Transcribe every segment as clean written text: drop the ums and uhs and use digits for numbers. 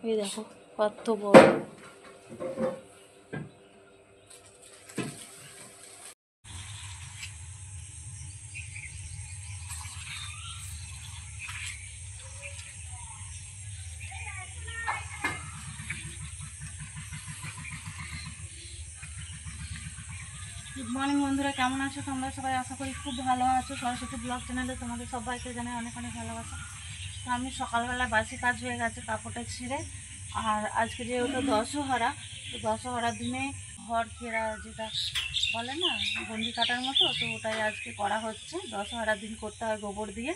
এই দেখো কত বড়। গুড মর্নিং বন্ধুরা, কেমন আছো তোমরা সবাই? আশা করি খুব ভালো আছো। সরস্বতী ব্লগ চ্যানেলে তোমাদের সবাইকে জানাই অনেক অনেক ভালোবাসা। তো আমি সকালবেলা বাসি কাজ হয়ে গেছে, কাপড়টা ছিঁড়ে। আর আজকে যেহেতু দশহরা, তো দশহরার দিনে ঘর ফেরা যেটা বলে না, গন্ডি কাটার মতো, তো ওটাই আজকে করা হচ্ছে। দশহরার দিন করতে হয় গোবর দিয়ে।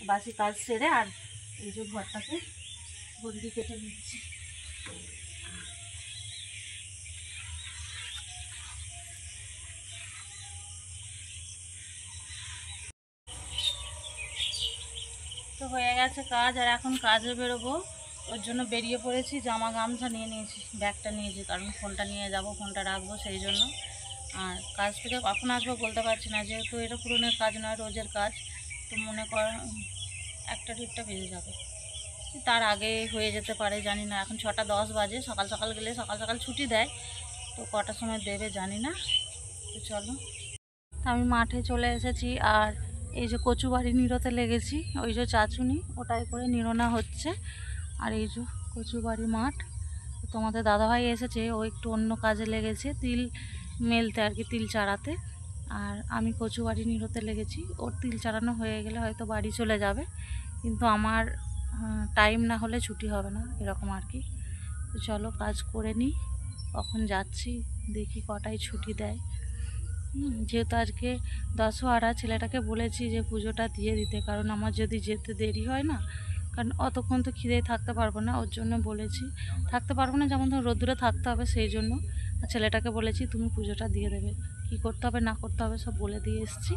বাসি কাজ সেরে আর এই যে ঘরটাকে গন্ডি কেটে নিচ্ছি। তো হয়ে গেছে কাজ, আর এখন কাজে বেরোবো। ওর জন্য বেরিয়ে পড়েছি, জামা গামছা নিয়ে নিয়েছি, ব্যাগটা নিয়েছি, কারণ ফোনটা নিয়ে যাব, ফোনটা রাখবো সেই জন্য। আর কাজ থেকে কখন আসবো বলতে পারছি না, যেহেতু এটা পুরনের কাজ নয়, রোজের কাজ। তো মনে কর 1টা বেজে যাবে, তার আগে হয়ে যেতে পারে জানি না। এখন 6টা 10 বাজে, সকাল সকাল গেলে সকাল সকাল ছুটি দেয়, তো কটার সময় দেবে জানি না। তো চলো, আমি মাঠে চলে এসেছি। আর এই যে কচু বাড়ি নিড়োতে লেগেছি, ওই যে চাচুনি ওটাই করে নিড়োনা হচ্ছে। আর এই যে কচু বাড়ি মাঠ, তোমাদের দাদাভাই এসেছে, ও একটু অন্য কাজে লেগেছে, তিল মেলতে আর কি, তিল চাড়াতে। আর আমি কচু বাড়ি নিড়োতে লেগেছি। ওর তিল চাড়ানো হয়ে গেলে হয়তো বাড়ি চলে যাবে, কিন্তু আমার টাইম না হলে ছুটি হবে না, এরকম আর কি। তো চলো কাজ করে নিই, কখন যাচ্ছি দেখি কটায় ছুটি দেয়। যেহেতু আজকে দশহরা, ছেলেটাকে বলেছি যে পুজোটা দিয়ে দিতে, কারণ আমার যদি যেতে দেরি হয় না, কারণ অতক্ষণ তো খিদেই থাকতে পারবো না, ওর জন্য বলেছি। থাকতে পারবো না যেমন ধর রোদ্দুরে থাকতে হবে, সেই জন্য। আর ছেলেটাকে বলেছি তুমি পুজোটা দিয়ে দেবে, কি করতে হবে না করতে হবে সব বলে দিয়ে এসেছি।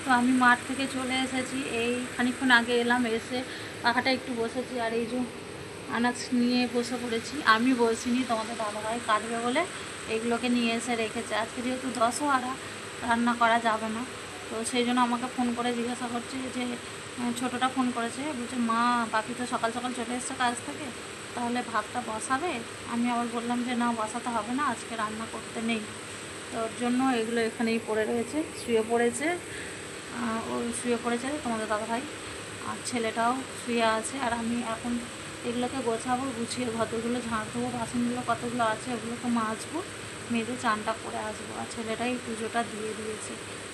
তো আমি মাঠ থেকে চলে এসেছি, এই খানিকক্ষণ আগে এলাম, এসে পাখাটা একটু বসেছি। আর এই যে আনাজ নিয়ে বসে পড়েছি, আমি বসিনি, তোমাদের দাদাভাই কাটবে বলে এগুলোকে নিয়ে এসে রেখেছে। আজকে যেহেতু দশহরা, রান্না করা যাবে না, তো সেই জন্য আমাকে ফোন করে জিজ্ঞাসা করছে যে, ছোটোটা ফোন করেছে, বলছে মা বাপি তো সকাল সকাল চলে এসছে কাজ থেকে, তাহলে ভাতটা বসাবে? আমি আবার বললাম যে না, বসাতে হবে না, আজকে রান্না করতে নেই। তো ওর জন্য এগুলো এখানেই পড়ে রয়েছে, শুয়ে পড়েছে। ও শুয়ে পড়েছে তোমাদের দাদাভাই, আর ছেলেটাও শুয়ে আছে। আর আমি এখন এগুলোকে গোছাবো, গুছিয়ে ঘরগুলো ঝাড় দেবো, বাসনগুলো কতগুলো আছে ওগুলোকে মাজবো, মেজে চানটা করে আসবো। আর ছেলেটাই পুজোটা দিয়ে দিয়েছে,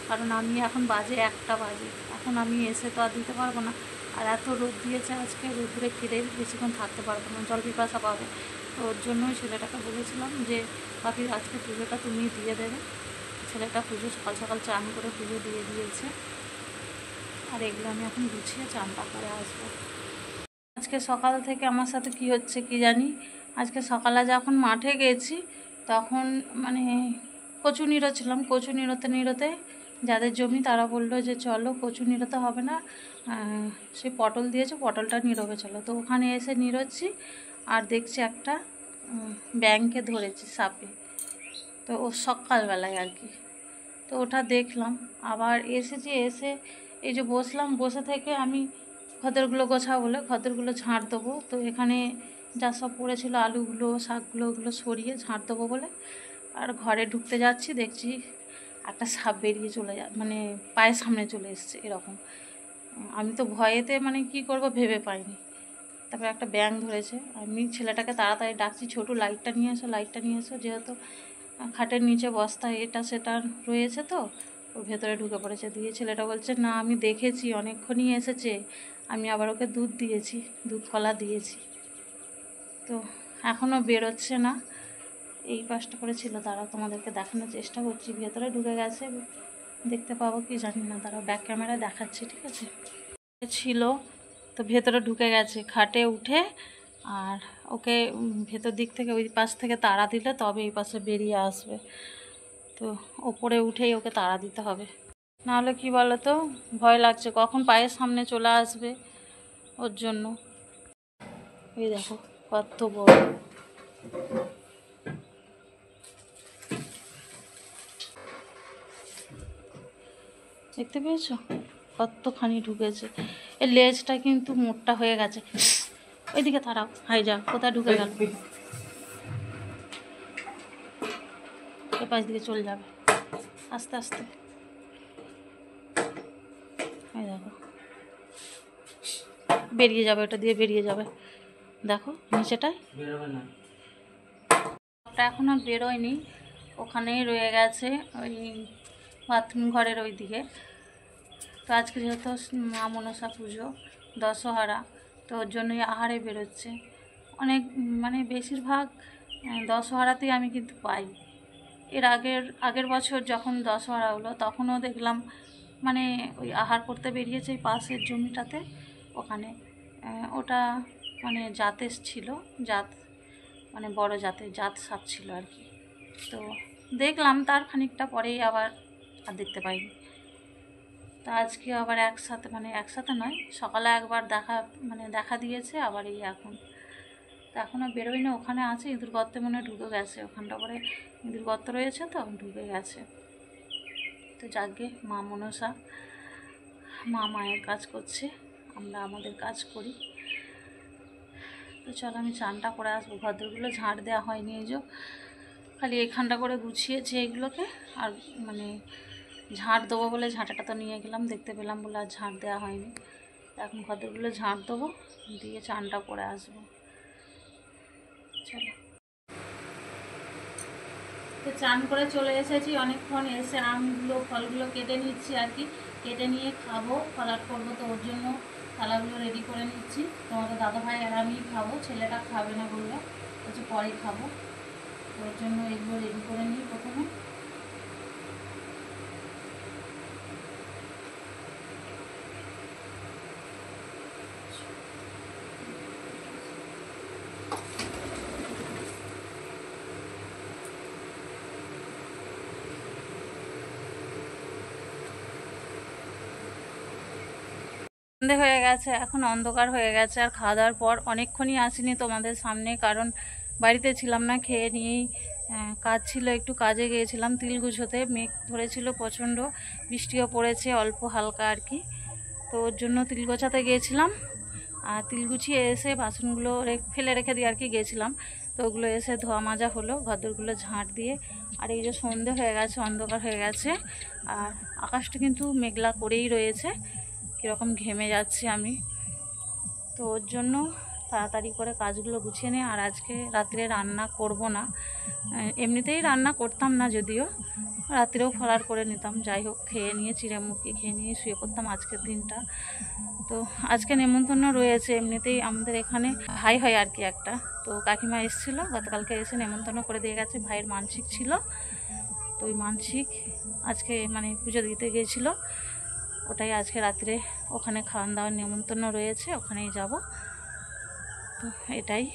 কারণ আমি এখন বাজে 1টা বাজে, এখন আমি এসে তো আর দিতে পারবো না। আর এত রোদ দিয়েছে আজকে, রোদ্দুরে খিদে বেশিক্ষণ থাকতে পারবো না, জল পিপাসা পাবে। তো ওর জন্যই ছেলেটাকে বলেছিলাম যে বাকি আজকে পুজোটা তুমি দিয়ে দেবে। ছেলেটা পুজো সকাল সকাল চান করে পুজো দিয়ে দিয়েছে। আর এগুলো আমি এখন গুছিয়ে চানটা করে আসবো। আজকে সকাল থেকে আমার সাথে কি হচ্ছে কি জানি। আজকে সকালে যখন মাঠে গেছি, তখন মানে কচু নিড়োচ্ছিলাম, কচু নিড়োতে যাদের জমি তারা বললো যে চলো কচু নিড়োতে হবে না, সে পটল দিয়েছে, পটলটা নিড়োবে চলো। তো ওখানে এসে নিড়োচ্ছি, আর দেখছি একটা ব্যাঙকে ধরেছি সাপে। তো ও সকালবেলায় আর কি, তো ওটা দেখলাম। আবার এসেছি, এসে এই যে বসলাম, বসে থেকে আমি খদ্দেরগুলো গোছাবো বলে খদ্দেরগুলো ঝাঁট দেবো। তো এখানে যা সব পড়েছিল, আলুগুলো শাকগুলো, ওগুলো সরিয়ে ঝাঁট দেবো বলে, আর ঘরে ঢুকতে যাচ্ছি, দেখছি একটা সাপ বেরিয়ে চলে মানে পায়ের সামনে চলে এসছে এরকম। আমি তো ভয়েতে মানে কি করব ভেবে পাইনি। তারপরে একটা ব্যাঙ ধরেছে, আমি ছেলেটাকে তাড়াতাড়ি ডাকছি, ছোটো লাইটটা নিয়ে এসো, লাইটটা নিয়ে এসো, যেহেতু খাটের নিচে বস্তা এটা সেটা রয়েছে, তো ওর ভেতরে ঢুকে পড়েছে। দিয়ে ছেলেটা বলছে না আমি দেখেছি, অনেকক্ষণই এসেছে, আমি আবার ওকে দুধ দিয়েছি, দুধ কলা দিয়েছি। তো এখনও বেরোচ্ছে না, এই পাশটা করে ছিল, তারা তোমাদেরকে দেখানোর চেষ্টা করছি, ভেতরে ঢুকে গেছে, দেখতে পাবো কি জানি না, তারা ব্যাক ক্যামেরায় দেখাচ্ছি, ঠিক আছে। ছিল, তো ভেতরে ঢুকে গেছে খাটে উঠে। আর ওকে ভেতর দিক থেকে ওই পাশ থেকে তাড়া দিলে তবে এই পাশে বেরিয়ে আসবে। তো ওপরে উঠেই ওকে তাড়া দিতে হবে, নাহলে কি বলো তো, ভয় লাগছে কখন পায়ের সামনে চলে আসবে, ওর জন্য। এই দেখো কত বড়। দেখতে পেয়েছো কতখানি ঢুকেছে। এর লেজটা কিন্তু মোটা হয়ে গেছে, ওইদিকে তারাও, হাই যা, কোথায় ঢুকে গেল, এ পাশ দিকে চলে যাবে আস্তে আস্তে। এই দেখো বেরিয়ে যাবে, ওটা দিয়ে বেরিয়ে যাবে, দেখো নিচেটায় এখনো বেরোয়নি, ওখানেই রয়ে গেছে ওই বাথরুম ঘরের ওই দিকে। তো আজকে যেহেতু মা মনসা পুজো, দশহরা, তো ওর জন্যই আহারে বেরোচ্ছে অনেক, মানে বেশিরভাগ দশহরাতেই আমি কিন্তু পাই। এর আগের বছর যখন দশহরা হলো তখনও দেখলাম মানে ওই আহার করতে বেরিয়েছে এই পাশের জমিটাতে, ওখানে ওটা মানে জাতের ছিল, জাত মানে বড় জাতের জাত সাপ ছিল আর কি। তো দেখলাম, তার খানিকটা পরেই আবার আর দেখতে পাইনি। তো আজকে আবার একসাথে, মানে একসাথে নয়, সকালে একবার দেখা দিয়েছে, আবার এই এখন। তো এখনও বেরোই না, ওখানে আছে, ইঁদুর গর্তে মনে ঢুকে গেছে, ওখানটা করে ইঁদুর গর্ত রয়েছে তো ঢুকে গেছে। তো যাকে মা মনসা, মা মায়ের কাজ করছে, আমরা আমাদের কাজ করি। তো চলো আমি চানটা করে আসবো, ঘরদোরগুলো ঝাঁট দেওয়া হয়নি, এই যে খালি এখানটা করে গুছিয়েছি এইগুলোকে, আর মানে ঝাঁট দেবো বলে ঝাঁটাটা তো নিয়ে গেলাম, দেখতে পেলাম বলে আর ঝাঁট দেওয়া হয়নি। এখন ঘরদোরগুলো ঝাঁট দেবো, দিয়ে চানটা করে আসবো। চলো, তো চান করে চলে এসেছি অনেকক্ষণ, এসে আমগুলো ফলগুলো কেটে নিচ্ছি আর কি, কেটে নিয়ে খাবো, ফলাট করবো, তো ওর জন্য থালাগুলো রেডি করে নিচ্ছি। তোমাদের দাদাভাই আর আমি খাবো, ছেলেটা খাবে না বললো, হচ্ছে পরে খাবো, ওর জন্য এগুলো রেডি করে নিই প্রথমে। সন্ধে হয়ে গেছে, এখন অন্ধকার হয়ে গেছে, আর খাওয়া দাওয়ার পর অনেকক্ষণই আসিনি তোমাদের সামনে, কারণ বাড়িতে ছিলাম না, খেয়ে নিয়েই কাজ ছিল, একটু কাজে গিয়েছিলাম তিলগুছোতে, মেঘ ধরেছিল প্রচণ্ড, বৃষ্টিও পড়েছে অল্প হালকা আর কি। তো ওর জন্য তিল গোছাতে গিয়েছিলাম, আর তিল গুছিয়ে এসে বাসনগুলো ফেলে রেখে দিয়ে আর কি গিয়েছিলাম। তো ওগুলো এসে ধোয়া মাজা হলো, ঘরদোরগুলো ঝাঁট দিয়ে। আর এই যে সন্ধে হয়ে গেছে, অন্ধকার হয়ে গেছে, আর আকাশটা কিন্তু মেঘলা করেই রয়েছে, কীরকম ঘেমে যাচ্ছি আমি। তো ওর জন্য তাড়াতাড়ি করে কাজগুলো গুছিয়ে নিই। আর আজকে রাত্রে রান্না করব না, এমনিতেই রান্না করতাম না, যদিও রাত্রেও ফলার করে নিতাম, যাই হোক খেয়ে নিয়ে চিড়েমুড়কি খেয়ে নিয়ে শুয়ে পড়তাম আজকের দিনটা। তো আজকে নেমন্তন্ন রয়েছে, এমনিতেই আমাদের এখানে ভাই হয় আর কি একটা, তো কাকিমা এসেছিলো গতকালকে, এসে নেমন্তন্ন করে দিয়ে গেছে, ভাইয়ের মানসিক ছিল, তো ওই মানসিক আজকে মানে পুজো দিতে গিয়েছিলো, ওটাই আজকে রাত্রে ওখানে খাওয়ান দাওয়ার নেমন্তন্ন রয়েছে, ওখানেই যাব। তো এটাই।